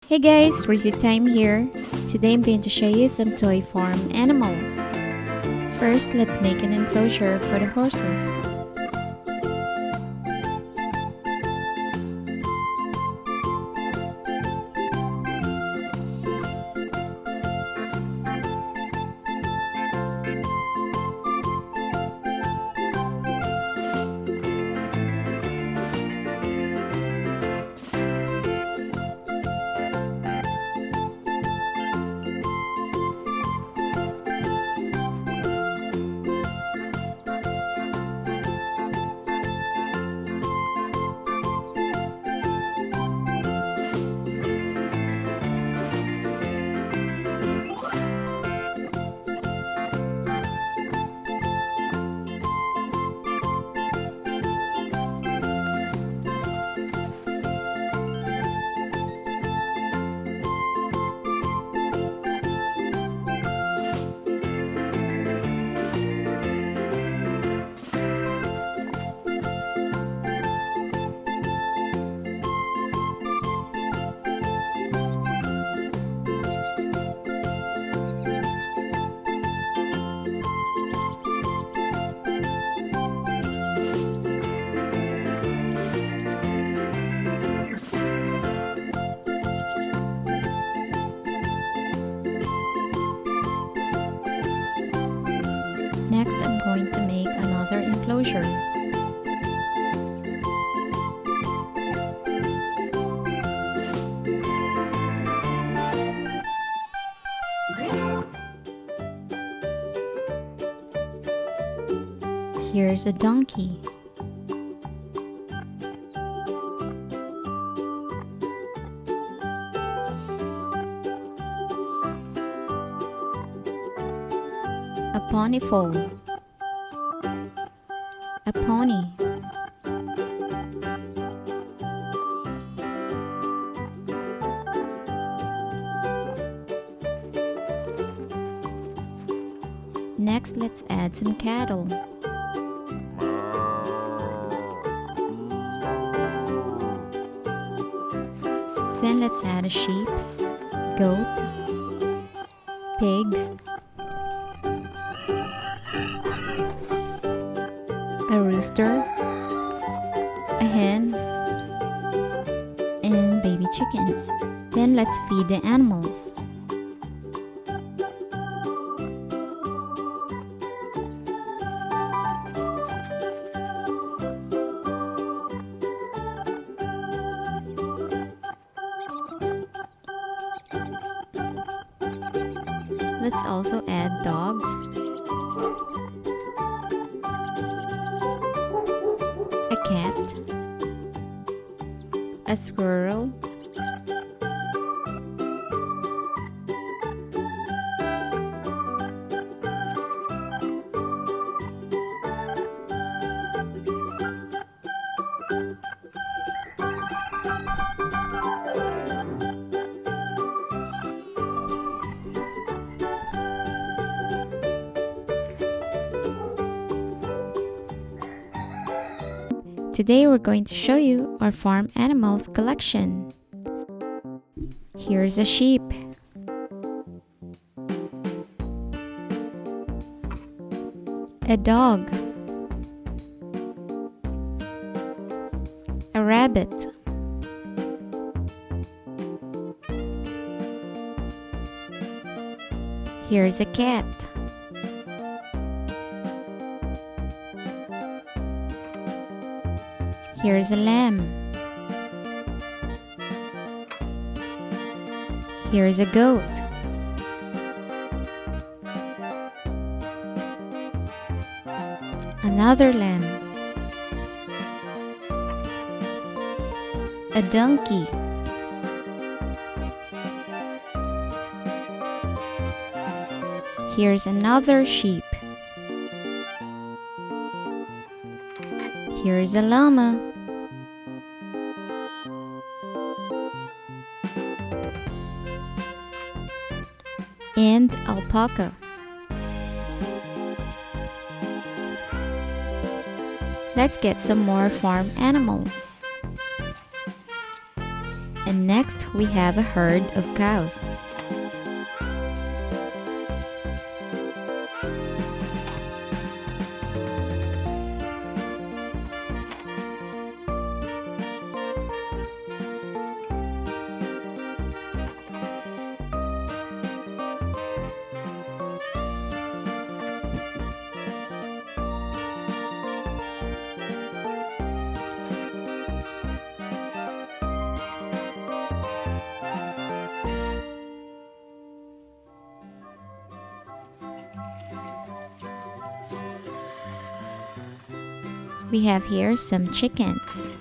Hey guys, Rizzy Time here. Today I'm going to show you some toy farm animals. First, let's make an enclosure for the horses. Next, I'm going to make another enclosure. Here's a donkey. A pony foal. A pony. Next, let's add some cattle. Then let's add a sheep, goat, pigs, a rooster, a hen, and baby chickens. Then let's feed the animals. Let's also add dogs, a cat, a squirrel, Today we're going to show you our farm animals collection. Here's a sheep, a dog, a rabbit, here's a cat, here's a lamb. Here's a goat. Another lamb. A donkey. Here's another sheep. Here's a llama. And alpaca. Let's get some more farm animals. And Next, we have a herd of cows. We have here some chickens.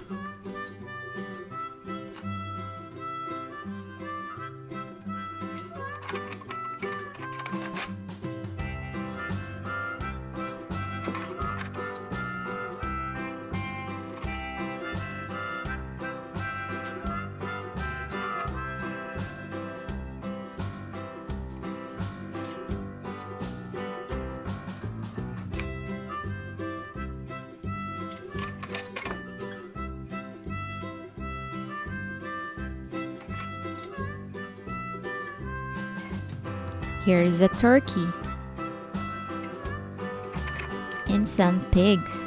Here's a turkey and some pigs.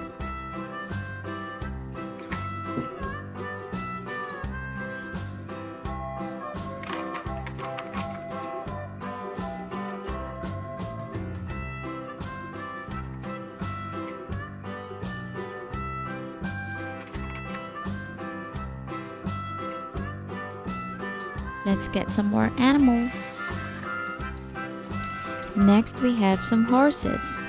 Let's get some more animals. Next, we have some horses.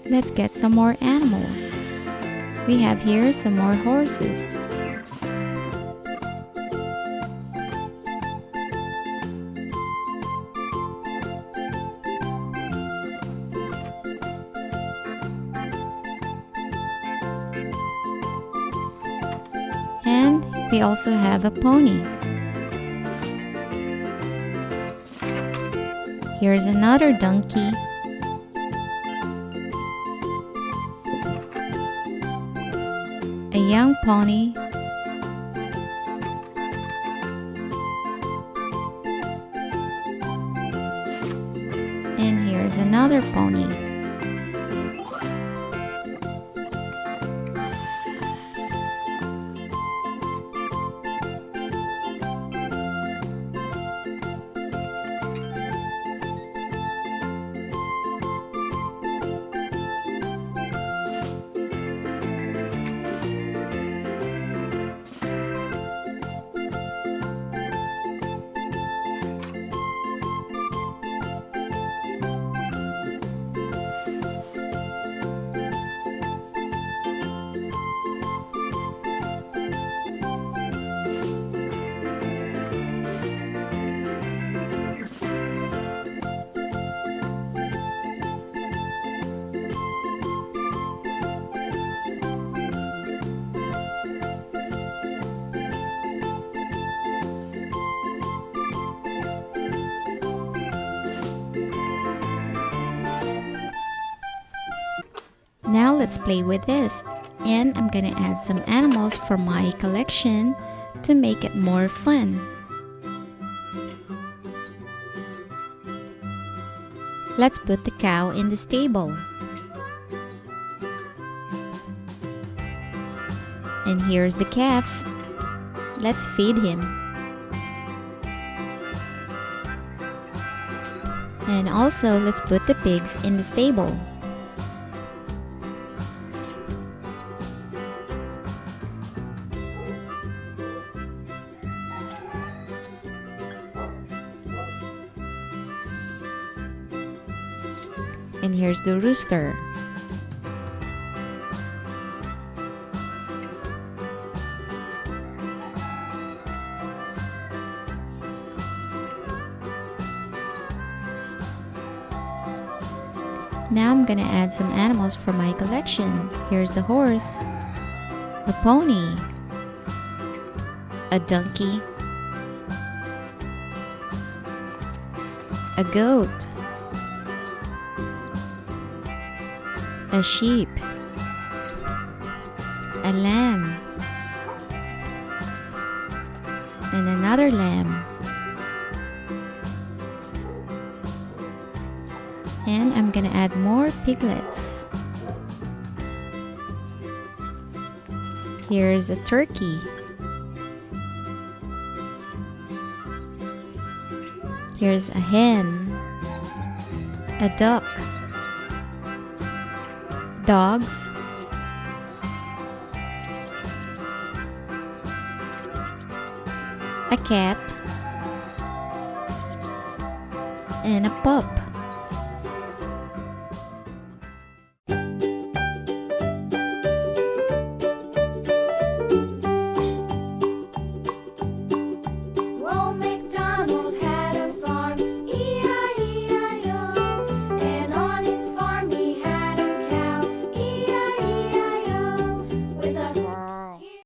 Let's get some more animals. We have here some more horses. And we also have a pony. Here's another donkey. A young pony, and here's another pony. Now let's play with this, and I'm gonna add some animals from my collection to make it more fun. Let's put the cow in the stable. And here's the calf. Let's feed him. And also let's put the pigs in the stable. And here's the rooster. Now I'm gonna add some animals from my collection. Here's the horse, a pony, a donkey, a goat, a sheep, a lamb, and another lamb. And I'm gonna add more piglets. Here's a turkey. Here's a hen, a duck, dogs, a cat, and a pup.